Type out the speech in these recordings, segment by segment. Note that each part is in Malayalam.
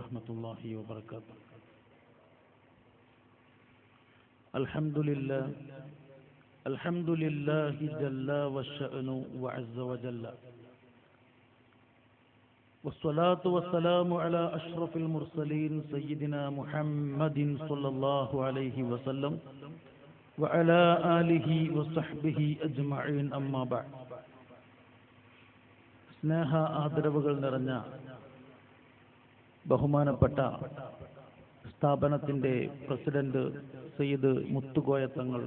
ورحمة الله وبركاته. الحمد لله جل وشأن وعز وجل، والصلاة والسلام على أشرف المرسلين سيدنا محمد صلى الله عليه وسلم وعلى آله وصحبه أجمعين. أما بعد. സ്നേഹ ആദരവുകൾ നിറഞ്ഞ ബഹുമാനപ്പെട്ട സ്ഥാപനത്തിൻ്റെ പ്രസിഡന്റ് സയ്യിദ് മുത്തുകോയ തങ്ങൾ,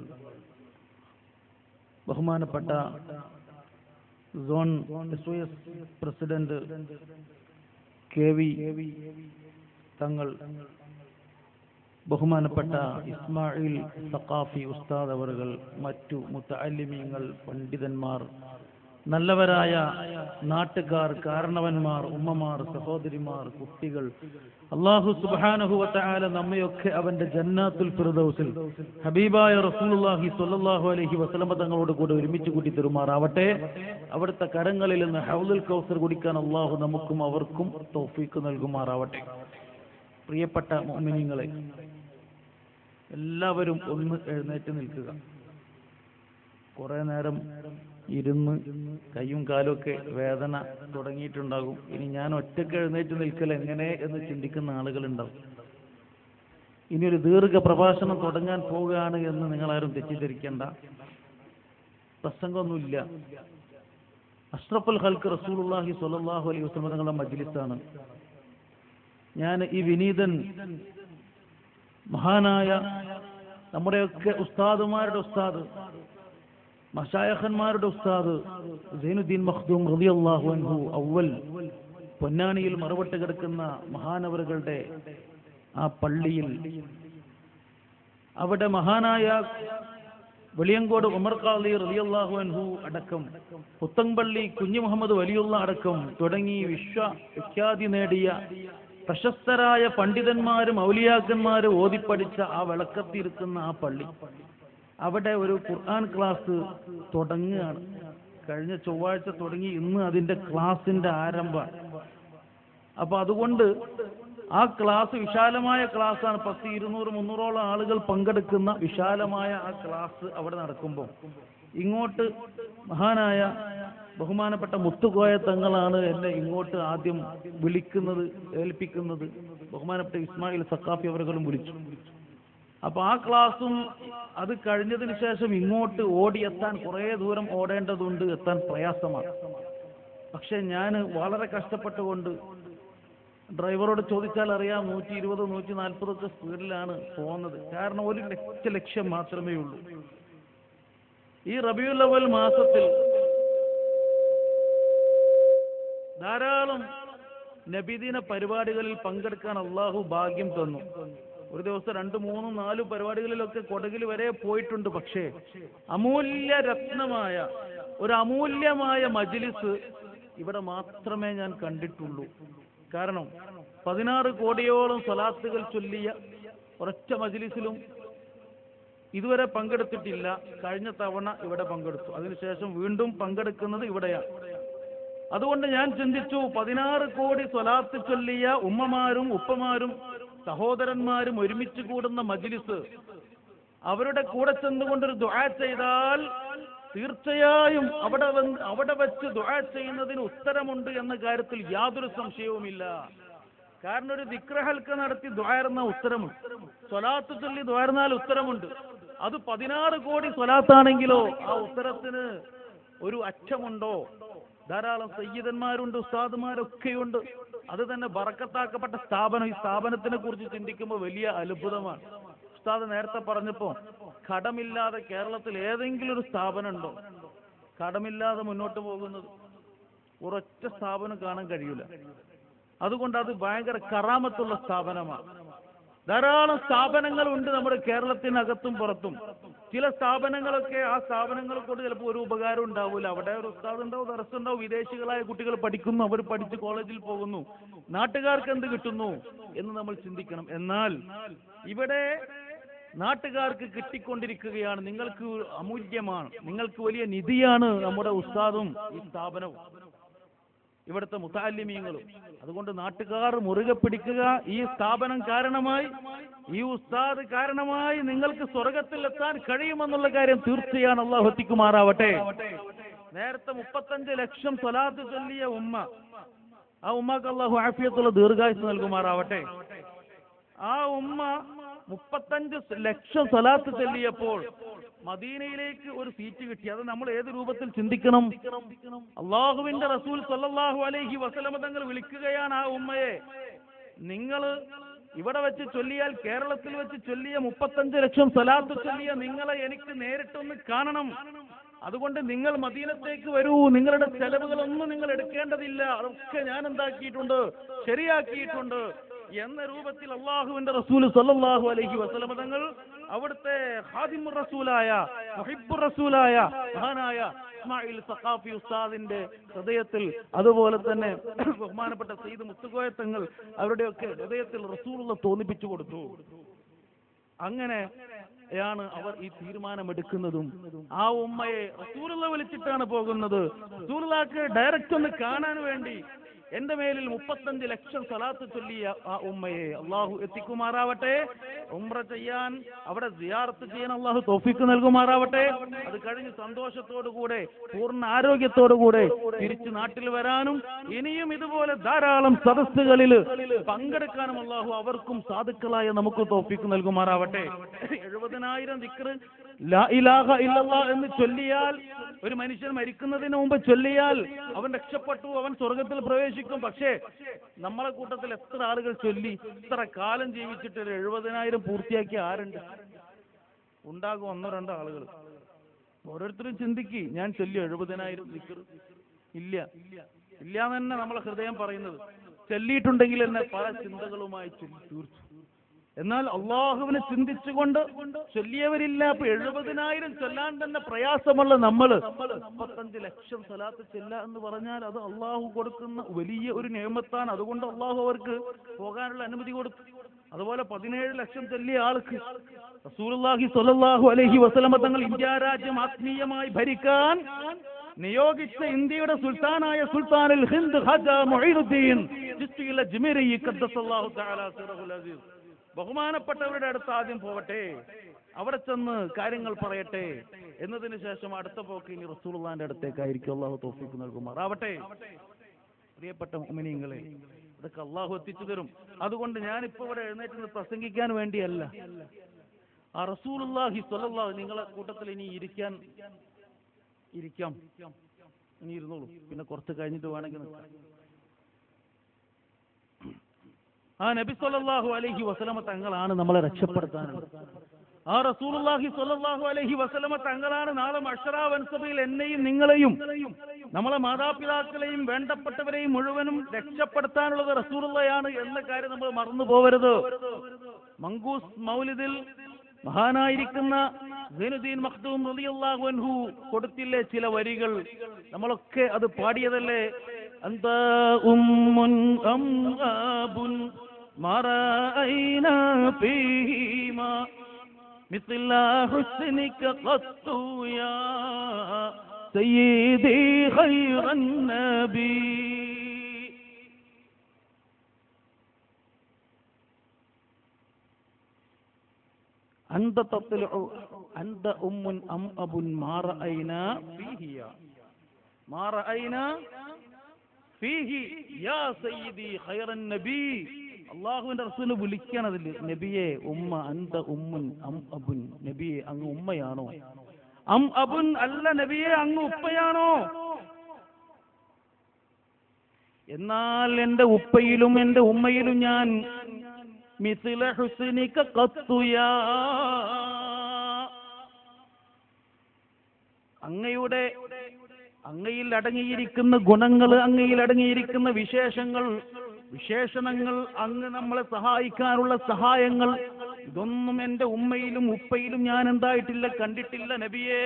ബഹുമാനപ്പെട്ട സോൺ SOS പ്രസിഡന്റ് KV തങ്ങൾ, ബഹുമാനപ്പെട്ട ഇസ്മായിൽ സഖാഫി ഉസ്താദ് അവറുകൾ, മറ്റു മുത്തഅല്ലിമീങ്ങൾ, പണ്ഡിതന്മാർ, നല്ലവരായ നാട്ടുകാർ, കാരണവന്മാർ, ഉമ്മമാർ, സഹോദരിമാർ, കുട്ടികൾ, അല്ലാഹു സുബ്ഹാനഹു വ തആല നമ്മയൊക്കെ അവന്റെ ജന്നാത്തുൽ ഫിർദൗസിൽ ഹബീബായ റസൂലുള്ളാഹി സ്വല്ലല്ലാഹു അലൈഹി വസല്ലം തങ്ങളോട് കൂടെ ഒരുമിച്ച് കൂട്ടി തരുമാറാവട്ടെ. അവിടുത്തെ കരങ്ങളിൽ നിന്ന് ഹൗലുൽ കൗസർ കുടിക്കാൻ അല്ലാഹു നമുക്കും അവർക്കും തൗഫീഖ് നൽകുമാറാവട്ടെ. പ്രിയപ്പെട്ട മുഅ്മിനീങ്ങളെ, എല്ലാവരും ഒന്ന് എഴുന്നേറ്റ് നിൽക്കുക. കുറെ നേരം ഇരുന്ന് കയ്യും കാലുമൊക്കെ വേദന തുടങ്ങിയിട്ടുണ്ടാകും. ഇനി ഞാൻ ഒറ്റയ്ക്ക് എഴുന്നേറ്റ് നിൽക്കൽ എങ്ങനെ എന്ന് ചിന്തിക്കുന്ന ആളുകളുണ്ടാവും. ഇനി ഒരു ദീർഘ പ്രഭാഷണം തുടങ്ങാൻ പോവുകയാണ് എന്ന് നിങ്ങളാരും തെറ്റിദ്ധരിക്കേണ്ട. പ്രസംഗമൊന്നുമില്ല. അഷ്റഫുൽ ഖൽഖ് റസൂലുള്ളാഹി സ്വല്ലല്ലാഹു അലൈഹി വസല്ലം തങ്ങളുടെ മജ്ലിസാണ്. ഞാൻ ഈ വിനീതൻ മഹാനായ നമ്മുടെയൊക്കെ ഉസ്താദുമാരുടെ ഉസ്താദ്, മശായഖന്മാരുടെ ഉസ്താദ് സൈനുദ്ദീൻ മഖ്ദൂം റളിയല്ലാഹു അൻഹു അവൽ പൊന്നാനിയിൽ മറവട്ട് കിടക്കുന്ന മഹാനവറുകളുടെ ആ പള്ളിയിൽ, അവിടെ മഹാനായ വെളിയങ്കോട് ഉമർ ഖാളി റളിയല്ലാഹു അൻഹു അടക്കം, പുത്തൻപള്ളി കുഞ്ഞു മുഹമ്മദ് വലിയുള്ള അടക്കം തുടങ്ങി വിശ്വവിഖ്യാതി നേടിയ പ്രശസ്തരായ പണ്ഡിതന്മാരും ഔലിയാക്കന്മാരും ഓതിപ്പടിച്ച ആ വിളക്കത്തിരിക്കുന്ന ആ പള്ളി, അവിടെ ഒരു ഖുർആൻ ക്ലാസ് തുടങ്ങുകയാണ്. കഴിഞ്ഞ ചൊവ്വാഴ്ച തുടങ്ങി, ഇന്ന് അതിന്റെ ക്ലാസിന്റെ ആരംഭമാണ്. അപ്പൊ അതുകൊണ്ട് ആ ക്ലാസ് വിശാലമായ ക്ലാസ്സാണ്. 10, 200, 300ഓളം ആളുകൾ പങ്കെടുക്കുന്ന വിശാലമായ ആ ക്ലാസ് അവിടെ നടക്കുമ്പോൾ ഇങ്ങോട്ട് മഹാനായ ബഹുമാനപ്പെട്ട മുത്തുകോയ തങ്ങളാണ് എന്നെ ഇങ്ങോട്ട് ആദ്യം വിളിക്കുന്നത്, ഏൽപ്പിക്കുന്നത്. ബഹുമാനപ്പെട്ട ഇസ്മായിൽ സഖാഫി അവர்களுം വിളിച്ചു. അപ്പൊ ആ ക്ലാസ്സും അത് കഴിഞ്ഞതിന് ശേഷം ഇങ്ങോട്ട് ഓടിയെത്താൻ കുറേ ദൂരം ഓടേണ്ടതുണ്ട്, എത്താൻ പ്രയാസമാണ്. പക്ഷെ ഞാൻ വളരെ കഷ്ടപ്പെട്ടുകൊണ്ട്, ഡ്രൈവറോട് ചോദിച്ചാൽ അറിയാം, 120, 140 ഒക്കെ സ്പീഡിലാണ് പോകുന്നത്. കാരണം ഒരു ലക്ഷ്യം മാത്രമേ ഉള്ളൂ. ഈ റബീഉൽ അവ്വൽ മാസത്തിൽ ധാരാളം നബിദിന പരിപാടികളിൽ പങ്കെടുക്കാൻ അള്ളാഹു ഭാഗ്യം തന്നു. ഒരു ദിവസം 2, 3, 4 പരിപാടികളിലൊക്കെ കൊടകിൽ വരെ പോയിട്ടുണ്ട്. പക്ഷേ ഒരു അമൂല്യമായ മജ്ലിസ് ഇവിടെ മാത്രമേ ഞാൻ കണ്ടിട്ടുള്ളൂ. കാരണം 16 കോടിയോളം സ്വലാത്തുകൾ ചൊല്ലിയ ഒരൊറ്റ മജ്ലിസിലും ഇതുവരെ പങ്കെടുത്തിട്ടില്ല. കഴിഞ്ഞ തവണ ഇവിടെ പങ്കെടുത്തു, അതിനുശേഷം വീണ്ടും പങ്കെടുക്കുന്നത് ഇവിടെയാണ്. അതുകൊണ്ട് ഞാൻ ചിന്തിച്ചു, 16 കോടി സ്വലാത്ത് ചൊല്ലിയ ഉമ്മമാരും ഉപ്പമാരും സഹോദരന്മാരും ഒരുമിച്ച് കൂടുന്ന മജ്ലിസ്, അവരുടെ കൂടെ ചെന്നുകൊണ്ടൊരു ദുആ ചെയ്താൽ തീർച്ചയായും അവിടെ വെച്ച് ദുആ ചെയ്യുന്നതിന് ഉത്തരമുണ്ട് എന്ന കാര്യത്തിൽ യാതൊരു സംശയവുമില്ല. കാരണം ഒരു ദിക്ർ ഹൽക്ക നടത്തി ദുആർന്ന ഉത്തരമുണ്ട്, സ്വലാത്ത് ചൊല്ലി ദുആർന്നാൽ ഉത്തരമുണ്ട്. അത് 16 കോടി സ്വലാത്താണെങ്കിലോ ആ ഉത്തരത്തിന് ഒരു അറ്റമുണ്ടോ? ധാരാളം സയ്യിദന്മാരുണ്ട്, ഉസ്താദുമാരൊക്കെയുണ്ട്. അത് തന്നെ ബറക്കത്താക്കപ്പെട്ട സ്ഥാപനം. ഈ സ്ഥാപനത്തിനെ കുറിച്ച് ചിന്തിക്കുമ്പോൾ വലിയ അത്ഭുതമാണ്. ഉസ്താദ് നേരത്തെ പറഞ്ഞപ്പോ കടമില്ലാതെ കേരളത്തിൽ ഏതെങ്കിലും ഒരു സ്ഥാപനം ഉണ്ടോ കടമില്ലാതെ മുന്നോട്ട് പോകുന്നത്? ഒരൊറ്റ സ്ഥാപനം കാണാൻ കഴിയൂല. അതുകൊണ്ട് അത് ഭയങ്കര കറാമത്തുള്ള സ്ഥാപനമാണ്. ധാരാളം സ്ഥാപനങ്ങളുണ്ട് നമ്മുടെ കേരളത്തിനകത്തും പുറത്തും. ചില സ്ഥാപനങ്ങളൊക്കെ ആ സ്ഥാപനങ്ങളെ കൊണ്ട് ചിലപ്പോൾ ഒരു ഉപകാരം ഉണ്ടാവില്ല. അവിടെ ഒരു ഉസ്താദ് ഉണ്ടാവും, ദർസ് ഉണ്ടാവും, വിദേശികളായ കുട്ടികൾ പഠിക്കുന്നു, അവർ പഠിച്ച് കോളേജിൽ പോകുന്നു, നാട്ടുകാർക്ക് എന്ത് കിട്ടുന്നു എന്ന് നമ്മൾ ചിന്തിക്കണം. എന്നാൽ ഇവിടെ നാട്ടുകാർക്ക് കിട്ടിക്കൊണ്ടിരിക്കുകയാണ്. നിങ്ങൾക്ക് അമൂല്യമാണ്, നിങ്ങൾക്ക് വലിയ നിധിയാണ് നമ്മുടെ ഉസ്താദും ഈ സ്ഥാപനവും. ഇവിടുത്തെ മുതഅല്ലിമീങ്ങളും. അതുകൊണ്ട് നാട്ടുകാർ മുറുകെ പിടിക്കുക. ഈ സ്ഥാപനം കാരണമായി, ഈ ഉസ്താദ് കാരണമായി നിങ്ങൾക്ക് സ്വർഗത്തിൽ എത്താൻ കഴിയുമെന്നുള്ള കാര്യം തീർച്ചയാണ്. അല്ലാഹു എത്തിക്കുമാറാവട്ടെ. നേരത്തെ 35 ലക്ഷം സ്വലാത്ത് ചൊല്ലിയ ഉമ്മ, ആ ഉമ്മക്ക് അല്ലാഹു ആഫിയത്തുള്ള ദീർഘായുസ്സ് നൽകുമാറാവട്ടെ. ആ ഉമ്മ 35 ലക്ഷം സ്വലാത്ത് ചൊല്ലിയപ്പോൾ മദീനയിലേക്ക് ഒരു സീറ്റ് കിട്ടി. അത് നമ്മൾ ഏത് രൂപത്തിൽ ചിന്തിക്കണം? അള്ളാഹുവിന്റെ റസൂൽ സ്വല്ലല്ലാഹു അലൈഹി വസല്ലമ തങ്ങൾ വിളിക്കുകയാണ് ആ ഉമ്മയെ, നിങ്ങൾ ഇവിടെ വെച്ച് ചൊല്ലിയാൽ, കേരളത്തിൽ വെച്ച് ചൊല്ലിയ 35 ലക്ഷം സ്വലാത്ത് ചൊല്ലിയ നിങ്ങളെ എനിക്ക് നേരിട്ടൊന്ന് കാണണം. അതുകൊണ്ട് നിങ്ങൾ മദീനത്തേക്ക് വരൂ. നിങ്ങളുടെ ചെലവുകളൊന്നും നിങ്ങൾ എടുക്കേണ്ടതില്ല, അതൊക്കെ ഞാൻ എന്താക്കിയിട്ടുണ്ട്, ശരിയാക്കിയിട്ടുണ്ട് എന്ന രൂപത്തിൽ അള്ളാഹുവിന്റെ റസൂൽ സ്വല്ലല്ലാഹു അലൈഹി വസല്ലമ തങ്ങൾ അവിടുത്തെ ഖാദിമുർ റസൂലായ, മുഹിബ്ബുർ റസൂലായ മഹാനായ ഇസ്മായിൽ സഖാഫി ഉസ്താദിന്റെ ഹൃദയത്തിൽ, അതുപോലെ തന്നെ ബഹുമാനപ്പെട്ട സയ്യിദ് മുത്തുകോയ തങ്ങൾ അവരുടെയൊക്കെ ഹൃദയത്തിൽ റസൂലുള്ള തോന്നിപ്പിച്ചു കൊടുത്തു. അങ്ങനെയാണ് അവർ ഈ തീരുമാനമെടുക്കുന്നതും. ആ ഉമ്മയെ റസൂലുള്ള വിളിച്ചിട്ടാണ് പോകുന്നത്. റസൂലുള്ളാഹിക്ക് ഡയറക്റ്റ് ഒന്ന് കാണാൻ വേണ്ടി എന്റെ മേലിൽ 35 ലക്ഷം സ്വലാത്ത് ചൊല്ലിയ ആ ഉമ്മയെ അള്ളാഹു എത്തിക്കുമാറാവട്ടെ. ഉംറ ചെയ്യാൻ, അവിടെ സിയാറത്ത് ചെയ്യാൻ അള്ളാഹു തൗഫീഖ് നൽകുമാറാവട്ടെ. അത് കഴിഞ്ഞ് സന്തോഷത്തോടുകൂടെ, പൂർണ്ണ ആരോഗ്യത്തോടുകൂടെ തിരിച്ചു നാട്ടിൽ വരാനും ഇനിയും ഇതുപോലെ ധാരാളം സദസ്സുകളിൽ പങ്കെടുക്കാനും അള്ളാഹു അവർക്കും സാധുക്കളായ നമുക്ക് തൗഫീഖ് നൽകുമാറാവട്ടെ. 70,000 ദിക്ർ ലാ ഇലാഹ ഇല്ലല്ലാഹ് എന്ന് ചൊല്ലിയാൽ, ഒരു മനുഷ്യൻ മരിക്കുന്നതിന് മുമ്പ് ചൊല്ലിയാൽ അവൻ രക്ഷപ്പെട്ടു, അവൻ സ്വർഗത്തിൽ പ്രവേശിക്കും. പക്ഷേ നമ്മളെ കൂട്ടത്തിൽ എത്ര ആളുകൾ ചൊല്ലി ഇത്ര കാലം ജീവിച്ചിട്ട് 70,000 പൂർത്തിയാക്കിയ ആരുണ്ട്? ഉണ്ടാകും 1-2 ആളുകൾ. ഓരോരുത്തരും ചിന്തിക്ക്, ഞാൻ ചൊല്ലി 70,000 ദിക്ർ? ഇല്ല, ഇല്ല എന്ന് തന്നെ നമ്മളെ ഹൃദയം പറയുന്നത്. ചൊല്ലിയിട്ടുണ്ടെങ്കിൽ തന്നെ പല ചിന്തകളുമായി തീർച്ചു. എന്നാൽ അള്ളാഹുവിനെ ചിന്തിച്ചുകൊണ്ട് ചൊല്ലിയവരില്ല. അപ്പൊ 70,000 ചൊല്ലാൻ തന്നെ പ്രയാസമുള്ള നമ്മൾ 35 ലക്ഷം സ്വലാത്ത് ചൊല്ല എന്ന് പറഞ്ഞാൽ അത് അള്ളാഹു കൊടുക്കുന്ന വലിയ ഒരു നിഅമത്താണ്. അതുകൊണ്ട് അള്ളാഹു അവർക്ക് പോകാനുള്ള അനുമതി കൊടുത്തു. അതുപോലെ 17 ലക്ഷം ചൊല്ലിയ ആൾക്ക് റസൂലുള്ളാഹി സ്വല്ലല്ലാഹു അലൈഹി വസല്ലമ തങ്ങൾ ഇന്ത്യ രാജ്യം ആത്മീയമായി ഭരിക്കാൻ നിയോഗിച്ച ഇന്ത്യയുടെ സുൽത്താനായ സുൽത്താനുൽ ഹിന്ദ് ഖാജ മുഈനുദ്ദീൻ ചിശ്തി അജ്മീരി ഖദ്ദസല്ലാഹു തആല സിറഹുൽ അസീസ്, ബഹുമാനപ്പെട്ടവരുടെ അടുത്ത് ആദ്യം പോവട്ടെ, അവിടെ ചെന്ന് കാര്യങ്ങൾ പറയട്ടെ. എന്നതിന് ശേഷം അടുത്ത പോക്ക് ഇനി റസൂലുള്ളാഹിന്റെ അടുത്തേക്കായിരിക്കും. അള്ളാഹു തൗഫീഖ് നൽകുമാറാവട്ടെ. പ്രിയപ്പെട്ട മുഅ്മിനീങ്ങളെ, ഇതൊക്കെ അള്ളാഹു എത്തിച്ചു തരും. അതുകൊണ്ട് ഞാനിപ്പോ ഇവിടെ എഴുന്നേറ്റ് പ്രസംഗിക്കാൻ വേണ്ടിയല്ല. ആ റസൂലുള്ളാഹി സ്വല്ലല്ലാഹു, നിങ്ങളെ കൂട്ടത്തിൽ ഇനി ഇരിക്കാം, ഇനി ഇരുന്നോളൂ, പിന്നെ കുറച്ച് കഴിഞ്ഞിട്ട് വേണമെങ്കിൽ നിൽക്കാം. ആ നബി സ്വല്ലല്ലാഹു അലൈഹി വസല്ലമ തങ്ങളാണ് നമ്മളെ രക്ഷപ്പെടുത്താനുള്ളത്. ആ റസൂലുള്ളാഹി സ്വല്ലല്ലാഹു അലൈഹി വസല്ലമ തങ്ങളാണ് നാളെ മഹ്ശറ വൻസഭയിൽ എന്നെയും നിങ്ങളെയും നമ്മളെ മാതാപിതാക്കളെയും വേണ്ടപ്പെട്ടവരെയും മുഴുവനും രക്ഷപ്പെടുത്താനുള്ളത് റസൂലുള്ളയാണ് എന്ന കാര്യം നമ്മൾ മറന്നു പോവരുത്. മങ്കൂസ് മൗലിദിൽ മഹാനായിരിക്കുന്ന സൈനുദ്ദീൻ മഖ്ദൂം റളിയല്ലാഹു അൻഹു കൊടുത്തില്ലേ ചില വരികൾ, നമ്മളൊക്കെ അത് പാടിയതല്ലേ? അന്ത ഉമ്മുൻ അം അബുൻ മാ റഅയ്നാ ഫീഹിമാ മിസ്ല ഹുസ്നിക ഖത്തു യാ സയ്യിദി ഖൈറൻ നബി. أنت تطلع أنت أم أم أب ما رأينا فيه ما رأينا فيه يا سيدي خير النبي. അള്ളാഹുവിന്റെ റസൂല് വിളിക്കണതിൽ നബിയെ ഉമ്മ, അന്ത ഉമ്മുൻ അം അബുൻ, നബിയെ അങ്ങ് ഉമ്മയാണോ? അം അബുൻ അല്ല നബിയെ അങ്ങ് ഉപ്പയാണോ? എന്നാൽ എന്റെ ഉപ്പയിലും എന്റെ ഉമ്മയിലും ഞാൻ മിസ്ല ഹുസ്നിക ഖത്തു യാ, അങ്ങയിൽ അടങ്ങിയിരിക്കുന്ന ഗുണങ്ങൾ, അങ്ങയിൽ അടങ്ങിയിരിക്കുന്ന വിശേഷണങ്ങൾ, അങ്ങ് നമ്മളെ സഹായിക്കാനുള്ള സഹായങ്ങൾ, ഇതൊന്നും എന്റെ ഉമ്മയിലും ഉപ്പയിലും ഞാൻ എന്തായിട്ടില്ല, കണ്ടിട്ടില്ല നബിയേ,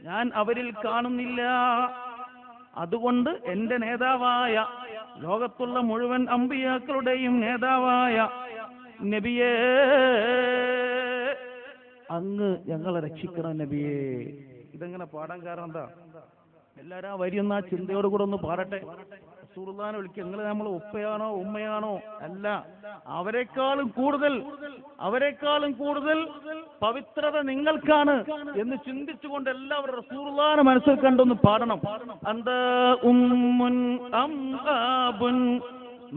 ഞാൻ അവരിൽ കാണുന്നില്ല. അതുകൊണ്ട് എന്റെ നേതാവായ, ലോകത്തുള്ള മുഴുവൻ അമ്പിയാക്കളുടെയും നേതാവായ നബിയേ, അങ്ങ് ഞങ്ങളെ രക്ഷിക്കണം നബിയേ. ഇതെങ്ങനെ പാടാൻ കാരണം എന്താ? എല്ലാവരും ആ വരിയൊന്ന് ആ ചിന്തയോട് കൂടെ ഒന്ന് പാടട്ടെ. റസൂലുള്ളാഹിനെ വിളിക്കുക. നിങ്ങൾ നമ്മൾ ഉപ്പയാണോ ഉമ്മയാണോ? അല്ല, അവരെക്കാളും കൂടുതൽ പവിത്രത നിങ്ങൾക്കാണ് എന്ന് ചിന്തിച്ചുകൊണ്ട് എല്ലാവരും റസൂലുള്ളാഹിനെ മനസ്സിൽ കണ്ടൊന്ന് പാടണം. അന്ത ഉമ്മുൻ അം ആബുൻ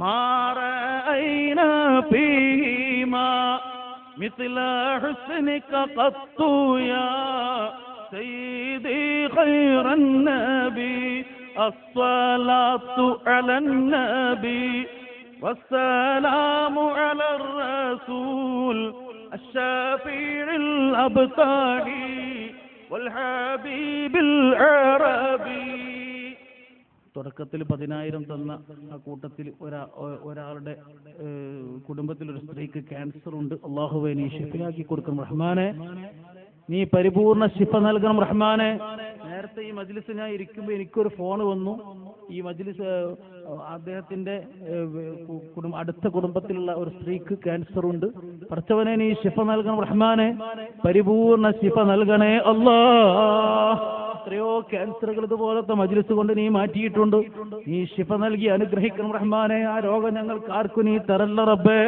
മാ റഅയ്നാ ഫീമാ മിസ്ല ഹുസ്നിക ഖത്തു യാ سيدي خير النبي الصلاة على النبي والسلام على الرسول الشفيع الأبطالي والحبيب العربي. തുടക്കത്തിൽ 10,000 തന്ന ആ കൂട്ടത്തിൽ ഒരാളുടെ കുടുംബത്തിൽ ഒരു സ്ത്രീക്ക് ക്യാൻസർ ഉണ്ട്. അല്ലാഹുവേ നീ ശിഫയാക്കി കൊടുക്കണം റഹ്മാനെ, നീ പരിപൂർണ ശിഫ നൽകണം റഹ്മാനെ. നേരത്തെ ഈ മജ്ലിസ് ഞാൻ ഇരിക്കുമ്പോൾ എനിക്കൊരു ഫോൺ വന്നു. ഈ മജ്ലിസ് അദ്ദേഹത്തിന്റെ അടുത്ത കുടുംബത്തിലുള്ള ഒരു സ്ത്രീക്ക് ക്യാൻസർ ഉണ്ട്. പടച്ചവനെ നീ ശിഫ നൽകണം റഹ്മാനെ, പരിപൂർണ ശിഫ നൽകണേ അല്ലാഹ്. എത്രയോ ക്യാൻസറുകൾ ഇതുപോലത്തെ മജ്ലിസ് കൊണ്ട് നീ മാറ്റിയിട്ടുണ്ട്. നീ ശിഫ നൽകി അനുഗ്രഹിക്കണം റഹ്മാനെ. ആ രോഗം ഞങ്ങൾക്ക് ആർക്കും നീ തരല്ല റബ്ബേ.